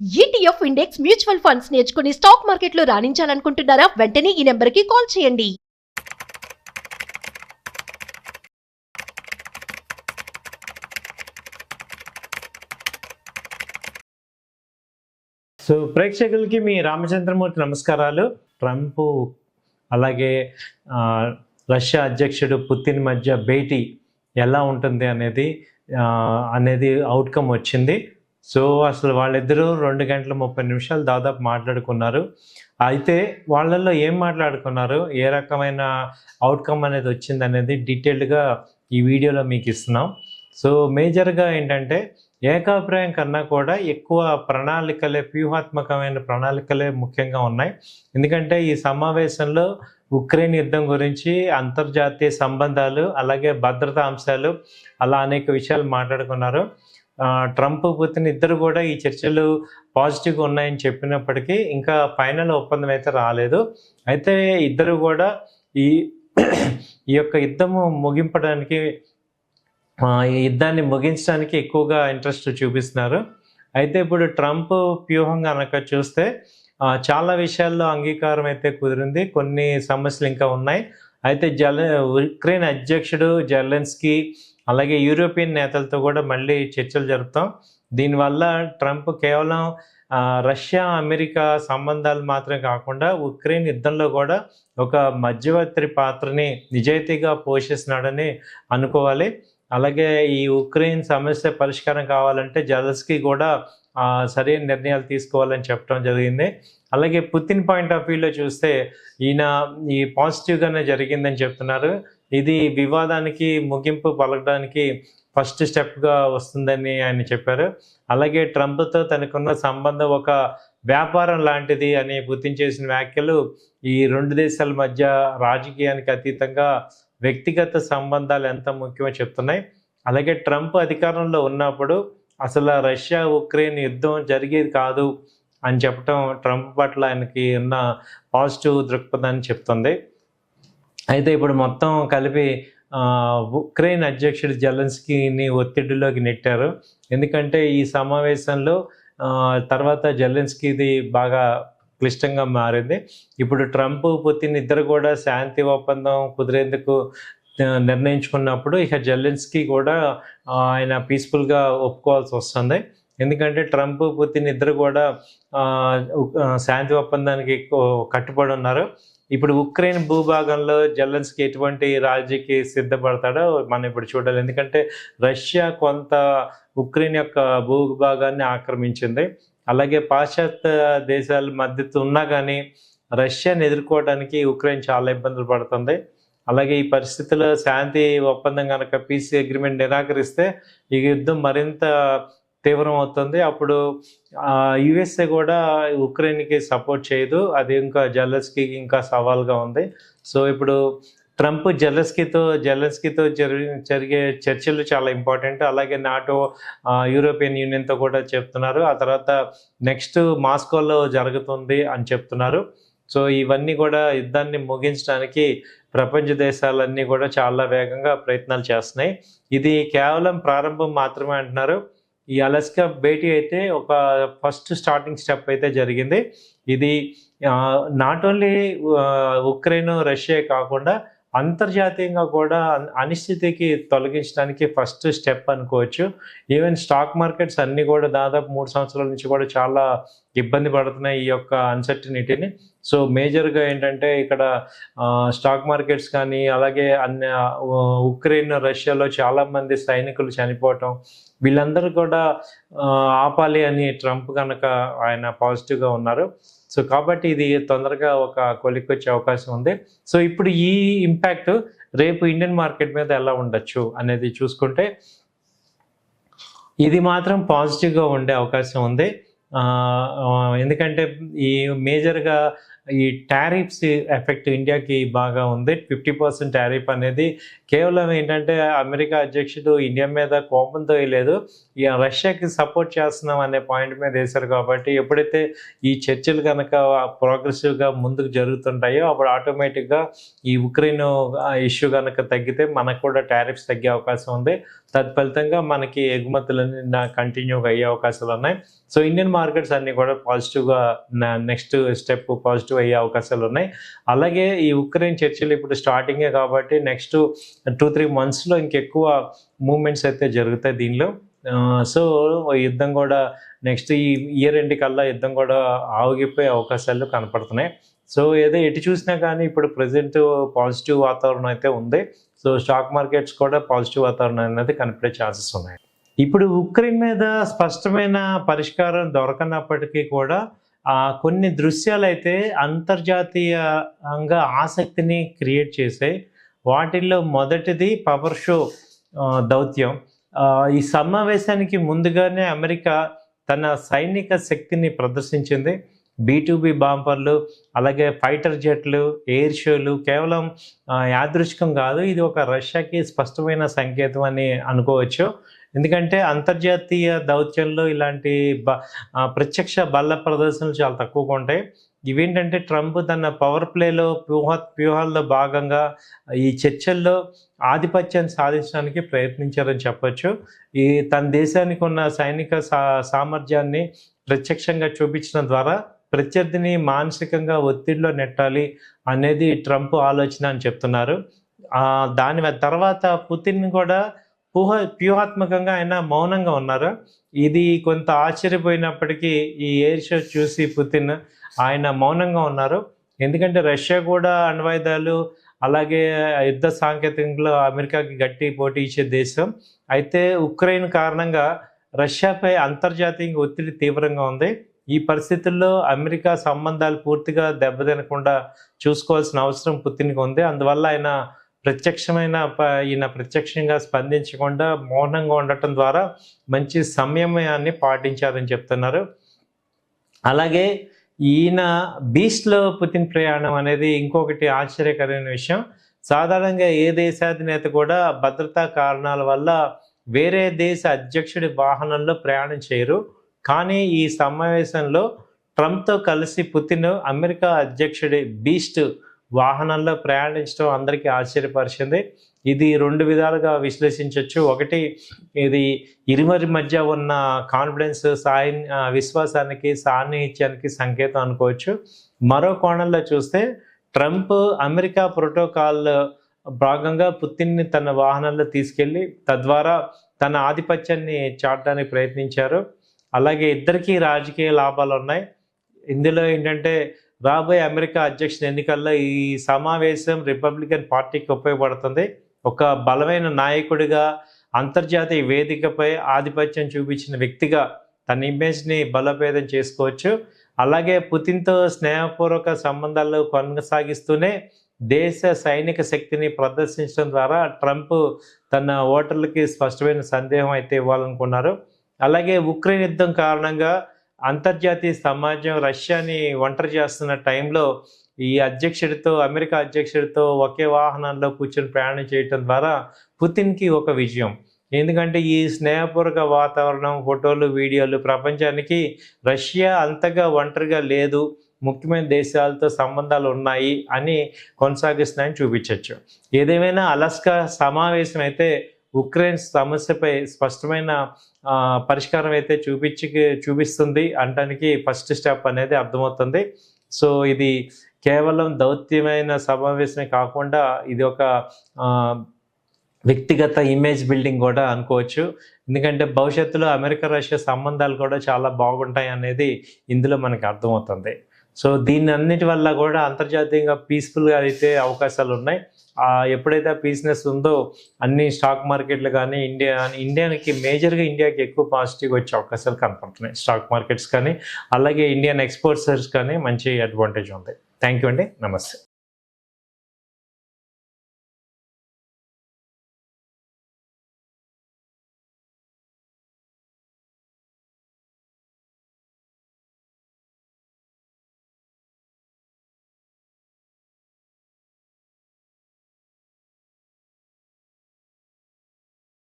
ETF index mutual funds నేర్చుకుని stock మార్కెట్లో రాణించాలనుకుంటున్నారా? వెంటనే ఈ నెంబర్కి కాల్ చేయండి. సో ప్రేక్షకులకి మీ రామచంద్రమూర్తి నమస్కారాలు. ట్రంప్ అలాగే రష్యా అధ్యక్షుడు పుతిన్ మధ్య భేటీ ఎలా ఉంటుంది అనేది అవుట్కమ్ వచ్చింది. సో అసలు వాళ్ళిద్దరూ 2 గంటల 30 నిమిషాలు దాదాపు మాట్లాడుకున్నారు. అయితే వాళ్ళల్లో ఏం మాట్లాడుకున్నారు, ఏ రకమైన అవుట్కమ్ అనేది వచ్చింది అనేది డీటెయిల్డ్గా ఈ వీడియోలో మీకు ఇస్తున్నాం. సో మేజర్గా ఏంటంటే ఏకాభిప్రాయం కన్నా కూడా ఎక్కువ వ్యూహాత్మకమైన ప్రణాళికలే ముఖ్యంగా ఉన్నాయి. ఎందుకంటే ఈ సమావేశంలో ఉక్రెయిన్ యుద్ధం గురించి, అంతర్జాతీయ సంబంధాలు, అలాగే భద్రతా అంశాలు, అలా అనేక విషయాలు మాట్లాడుకున్నారు. ట్రంప్ పుతిన్ ఇద్దరు కూడా ఈ చర్చలు పాజిటివ్గా ఉన్నాయని చెప్పినప్పటికీ ఇంకా ఫైనల్ ఒప్పందం అయితే రాలేదు. అయితే ఇద్దరు కూడా ఈ యొక్క యుద్ధము ఈ యుద్ధాన్ని ముగించడానికి ఎక్కువగా ఇంట్రెస్ట్ చూపిస్తున్నారు. అయితే ఇప్పుడు ట్రంప్ వ్యూహం కనుక చూస్తే చాలా విషయాల్లో అంగీకారం అయితే కుదిరింది, కొన్ని సమస్యలు ఇంకా ఉన్నాయి. అయితే ఉక్రెయిన్ అధ్యక్షుడు జెలెన్స్కీ అలాగే యూరోపియన్ నేతలతో కూడా మళ్ళీ చర్చలు జరుపుతాం. దీనివల్ల ట్రంప్ కేవలం రష్యా అమెరికా సంబంధాలు మాత్రమే కాకుండా ఉక్రెయిన్ యుద్ధంలో కూడా ఒక మధ్యవర్తి పాత్రని నిజాయితీగా పోషిస్తున్నాడని అనుకోవాలి. అలాగే ఈ ఉక్రెయిన్ సమస్య పరిష్కారం కావాలంటే జెలెన్స్కీ కూడా సరైన నిర్ణయాలు తీసుకోవాలని చెప్పడం జరిగింది. అలాగే పుతిన్ పాయింట్ ఆఫ్ వ్యూలో చూస్తే ఈయన ఈ పాజిటివ్గానే జరిగిందని చెప్తున్నారు. ఇది వివాదానికి ముగింపు పలకడానికి ఫస్ట్ స్టెప్గా వస్తుందని ఆయన చెప్పారు. అలాగే ట్రంప్తో తనకున్న సంబంధం ఒక వ్యాపారం లాంటిది అని పుతిన్ చేసిన వ్యాఖ్యలు ఈ 2 దేశాల మధ్య రాజకీయానికి అతీతంగా వ్యక్తిగత సంబంధాలు ఎంత ముఖ్యమో చెప్తున్నాయి. అలాగే ట్రంప్ అధికారంలో ఉన్నప్పుడు అసలు రష్యా ఉక్రెయిన్ యుద్ధం జరిగేది కాదు అని చెప్పడం ట్రంప్ పట్ల ఆయనకి ఉన్న పాజిటివ్ దృక్పథాన్ని చెప్తుంది. అయితే ఇప్పుడు మొత్తం కలిపి ఉక్రెయిన్ అధ్యక్షుడు జెలెన్స్కీని ఒత్తిడిలోకి నెట్టారు. ఎందుకంటే ఈ సమావేశంలో తర్వాత జెలెన్స్కీది బాగా క్లిష్టంగా మారింది. ఇప్పుడు ట్రంప్ పుతిన్ ఇద్దరు కూడా శాంతి ఒప్పందం కుదిరేందుకు నిర్ణయించుకున్నప్పుడు ఇక జెలెన్స్కీ కూడా ఆయన పీస్ఫుల్గా ఒప్పుకోవాల్సి వస్తుంది. ఎందుకంటే ట్రంప్ పుతిన్ ఇద్దరు కూడా శాంతి ఒప్పందానికి కట్టుబడి ఉన్నారు. ఇప్పుడు ఉక్రెయిన్ భూభాగంలో జెలెన్స్కీ ఎటువంటి రాజీకి సిద్ధపడతాడో మనం ఇప్పుడు చూడాలి. ఎందుకంటే రష్యా కొంత ఉక్రెయిన్ యొక్క భూభాగాన్ని ఆక్రమించింది. అలాగే పాశ్చాత్య దేశాల మద్దతు ఉన్నా కానీ రష్యాని ఎదుర్కోవడానికి ఉక్రెయిన్ చాలా ఇబ్బందులు పడుతుంది. అలాగే ఈ పరిస్థితుల్లో శాంతి ఒప్పందం కనుక పీస్ అగ్రిమెంట్ నిరాకరిస్తే ఈ యుద్ధం మరింత తీవ్రం అవుతుంది. అప్పుడు యుఎస్ఏ కూడా ఉక్రెయిన్కి సపోర్ట్ చేయదు. అది ఇంకా జెలెన్స్కీకి ఇంకా సవాల్గా ఉంది. సో ఇప్పుడు ట్రంప్ జెలెన్స్కీతో జరిగే చర్చలు చాలా ఇంపార్టెంట్. అలాగే నాటో, యూరోపియన్ యూనియన్తో కూడా చెప్తున్నారు. ఆ తర్వాత నెక్స్ట్ మాస్కోలో జరుగుతుంది అని చెప్తున్నారు. సో ఇవన్నీ కూడా యుద్ధాన్ని ముగించడానికి ప్రపంచ దేశాలన్నీ కూడా చాలా వేగంగా ప్రయత్నాలు చేస్తున్నాయి. ఇది కేవలం ప్రారంభం మాత్రమే అంటున్నారు. ఈ అలస్కా భేటీ అయితే ఒక ఫస్ట్ స్టార్టింగ్ స్టెప్ అయితే జరిగింది. ఇది నాట్ ఓన్లీ ఉక్రెయిన్ రష్యా కాకుండా అంతర్జాతీయంగా కూడా అనిశ్చితికి తొలగించడానికి ఫస్ట్ స్టెప్ అనుకోవచ్చు. ఈవెన్ స్టాక్ మార్కెట్స్ అన్నీ కూడా దాదాపు 3 సంవత్సరాల నుంచి కూడా చాలా ఇబ్బంది పడుతున్నాయి ఈ యొక్క అన్సర్టనిటీని. సో మేజర్గా ఏంటంటే ఇక్కడ స్టాక్ మార్కెట్స్ కానీ అలాగే ఉక్రెయిన్ రష్యాలో చాలామంది సైనికులు చనిపోవటం, వీళ్ళందరూ కూడా ఆపాలి అని ట్రంప్ కనుక ఆయన పాజిటివ్గా ఉన్నారు. సో కాబట్టి ఇది తొందరగా ఒక కొలిక్కొచ్చే అవకాశం ఉంది. సో ఇప్పుడు ఈ ఇంపాక్ట్ రేపు ఇండియన్ మార్కెట్ మీద ఎలా ఉండొచ్చు అనేది చూసుకుంటే ఇది మాత్రం పాజిటివ్గా ఉండే అవకాశం ఉంది. ఎందుకంటే ఈ మేజర్గా ఈ టారిఫ్స్ ఎఫెక్ట్ ఇండియాకి బాగా ఉంది. 50% టారిఫ్ అనేది కేవలం ఏంటంటే అమెరికా అధ్యక్షుడు ఇండియా మీద కోపంతో లేదు, ఈ రష్యాకి సపోర్ట్ చేస్తున్నాం అనే పాయింట్ మీద వేశారు. కాబట్టి ఎప్పుడైతే ఈ చర్చలు కనుక ప్రోగ్రెసివ్గా ముందుకు జరుగుతుంటాయో అప్పుడు ఆటోమేటిక్గా ఈ ఉక్రెయిన్ ఇష్యూ కనుక తగ్గితే మనకు కూడా టారిఫ్స్ తగ్గే అవకాశం ఉంది. తత్ఫలితంగా మనకి ఎగుమతులన్నీ కంటిన్యూగా అయ్యే అవకాశాలు ఉన్నాయి. సో ఇండియన్ మార్కెట్స్ అన్నీ కూడా పాజిటివ్గా నెక్స్ట్ స్టెప్ పాజిటివ్ అయ్యే అవకాశాలు ఉన్నాయి. అలాగే ఈ ఉక్రెయిన్ చర్చలు ఇప్పుడు స్టార్టింగే కాబట్టి నెక్స్ట్ 2-3 monthsలో ఇంకెక్కువ మూమెంట్స్ అయితే జరుగుతాయి దీనిలో. సో యుద్ధం కూడా నెక్స్ట్ ఈ ఇయర్ ఎండ్ కల్లా యుద్ధం కూడా ఆగిపోయే అవకాశాలు కనపడుతున్నాయి. సో ఎటు చూసినా కానీ ఇప్పుడు ప్రజెంట్ పాజిటివ్ వాతావరణం అయితే ఉంది. సో స్టాక్ మార్కెట్స్ కూడా పాజిటివ్ వాతావరణం అనేది కనిపడే ఛాన్సెస్ ఉన్నాయి. ఇప్పుడు ఉక్రెయిన్ మీద స్పష్టమైన పరిష్కారం దొరకనప్పటికీ కూడా కొన్ని దృశ్యాలు అయితే అంతర్జాతీయంగా ఆసక్తిని క్రియేట్ చేశాయి. వాటిల్లో మొదటిది పవర్ షో దౌత్యం. ఈ సమావేశానికి ముందుగానే అమెరికా తన సైనిక శక్తిని ప్రదర్శించింది. B2B బాంబర్లు, అలాగే ఫైటర్ జెట్లు, ఎయిర్ షోలు కేవలం యాదృచ్ఛికం కాదు, ఇది ఒక రష్యాకి స్పష్టమైన సంకేతం అని అనుకోవచ్చు. ఎందుకంటే అంతర్జాతీయ దౌత్యంలో ఇలాంటి ప్రత్యక్ష బల్ల ప్రదర్శనలు చాలా తక్కువగా ఉంటాయి. ఇవేంటంటే ట్రంప్ తన పవర్ ప్లేలో వ్యూహాల్లో భాగంగా ఈ చర్చల్లో ఆధిపత్యాన్ని సాధించడానికి ప్రయత్నించారని చెప్పొచ్చు. ఈ తన దేశానికి ఉన్న సైనిక సామర్థ్యాన్ని ప్రత్యక్షంగా చూపించడం ద్వారా ప్రత్యర్థిని మానసికంగా ఒత్తిడిలో నెట్టాలి అనేది ట్రంప్ ఆలోచన అని చెప్తున్నారు. దాని తర్వాత పుతిన్ కూడా వ్యూహాత్మకంగా ఆయన మౌనంగా ఉన్నారు. ఇది కొంత ఆశ్చర్యపోయినప్పటికీ ఈ ఎయిర్ షో చూసి పుతిన్ ఆయన మౌనంగా ఉన్నారు. ఎందుకంటే రష్యా కూడా అణ్వాయుధాలు అలాగే యుద్ధ సాంకేతికంలో అమెరికాకి గట్టి పోటీ ఇచ్చే దేశం. అయితే ఉక్రెయిన్ కారణంగా రష్యాపై అంతర్జాతీయ ఒత్తిడి తీవ్రంగా ఉంది. ఈ పరిస్థితుల్లో అమెరికా సంబంధాలు పూర్తిగా దెబ్బతినకుండా చూసుకోవాల్సిన అవసరం పుతిన్కి ఉంది. అందువల్ల ఈయన ప్రత్యక్షంగా స్పందించకుండా మౌనంగా ఉండటం ద్వారా మంచి సంయమయాన్ని పాటించారని చెప్తున్నారు. అలాగే ఈయన బీచ్లో పుతిన్ ప్రయాణం అనేది ఇంకొకటి ఆశ్చర్యకరమైన విషయం. సాధారణంగా ఏ దేశాధినేత కూడా భద్రతా కారణాల వల్ల వేరే దేశ అధ్యక్షుడి వాహనంలో ప్రయాణం చేయరు. కానీ ఈ సమావేశంలో ట్రంప్తో కలిసి పుతిన్ అమెరికా అధ్యక్షుడి బీస్ట్ వాహనంలో ప్రయాణించడం అందరికీ ఆశ్చర్యపరిచింది. ఇది 2 విధాలుగా విశ్లేషించవచ్చు. ఒకటి, ఇది ఇరువురి మధ్య ఉన్న కాన్ఫిడెన్స్, విశ్వాసానికి, సాన్నిహిత్యానికి సంకేతం అనుకోవచ్చు. మరో కోణంలో చూస్తే ట్రంప్ అమెరికా ప్రోటోకాల్ భాగంగా పుతిన్ని తన వాహనంలో తీసుకెళ్ళి తద్వారా తన ఆధిపత్యాన్ని చాటడానికి ప్రయత్నించారు. అలాగే ఇద్దరికీ రాజకీయ లాభాలు ఉన్నాయి. ఇందులో ఏంటంటే రాబోయే అమెరికా అధ్యక్ష ఎన్నికల్లో ఈ సమావేశం రిపబ్లికన్ పార్టీకి ఉపయోగపడుతుంది. ఒక బలమైన నాయకుడిగా అంతర్జాతీయ వేదికపై ఆధిపత్యం చూపించిన వ్యక్తిగా తన ఇమేజ్ని బలోపేతం చేసుకోవచ్చు. అలాగే పుతిన్తో స్నేహపూర్వక సంబంధాలు కొనసాగిస్తూనే దేశ సైనిక శక్తిని ప్రదర్శించడం ద్వారా ట్రంప్ తన ఓటర్లకి స్పష్టమైన సందేహం అయితే ఇవ్వాలనుకున్నారు. అలాగే ఉక్రెయిన్ యుద్ధం కారణంగా అంతర్జాతీయ సమాజం రష్యాని ఒంటరి చేస్తున్న టైంలో ఈ అమెరికా అధ్యక్షుడితో ఒకే వాహనంలో కూర్చొని ప్రయాణం చేయటం ద్వారా పుతిన్కి ఒక విజయం. ఎందుకంటే ఈ స్నేహపూర్వక వాతావరణం, ఫోటోలు, వీడియోలు ప్రపంచానికి రష్యా అంతగా ఒంటరిగా లేదు, ముఖ్యమైన దేశాలతో సంబంధాలు ఉన్నాయి అని కొనసాగిస్తున్నాయని చూపించవచ్చు. ఏదేమైనా అలాస్కా సమావేశం అయితే ఉక్రెయిన్ సమస్యపై స్పష్టమైన పరిష్కారం అయితే చూపిస్తుంది అనడానికి ఫస్ట్ స్టెప్ అనేది అర్థమవుతుంది. సో ఇది కేవలం దౌత్యమైన సమావేశమే కాకుండా ఇది ఒక వ్యక్తిగత ఇమేజ్ బిల్డింగ్ కూడా అనుకోవచ్చు. ఎందుకంటే భవిష్యత్తులో అమెరికా రష్యా సంబంధాలు కూడా చాలా బాగుంటాయి అనేది ఇందులో మనకు అర్థమవుతుంది. సో దీన్ని అన్నిటి వల్ల కూడా అంతర్జాతీయంగా పీస్ఫుల్గా అయితే అవకాశాలు ఉన్నాయి. ఎప్పుడైతే పీస్నెస్ ఉందో అన్ని స్టాక్ మార్కెట్లు కానీ ఇండియాకి ఎక్కువ పాజిటివ్ వచ్చే అవకాశాలు కనపడుతున్నాయి. స్టాక్ మార్కెట్స్ కానీ అలాగే ఇండియన్ ఎక్స్పోర్టర్స్ కానీ మంచి అడ్వాంటేజ్ ఉంది. థ్యాంక్ యూ అండి. నమస్తే.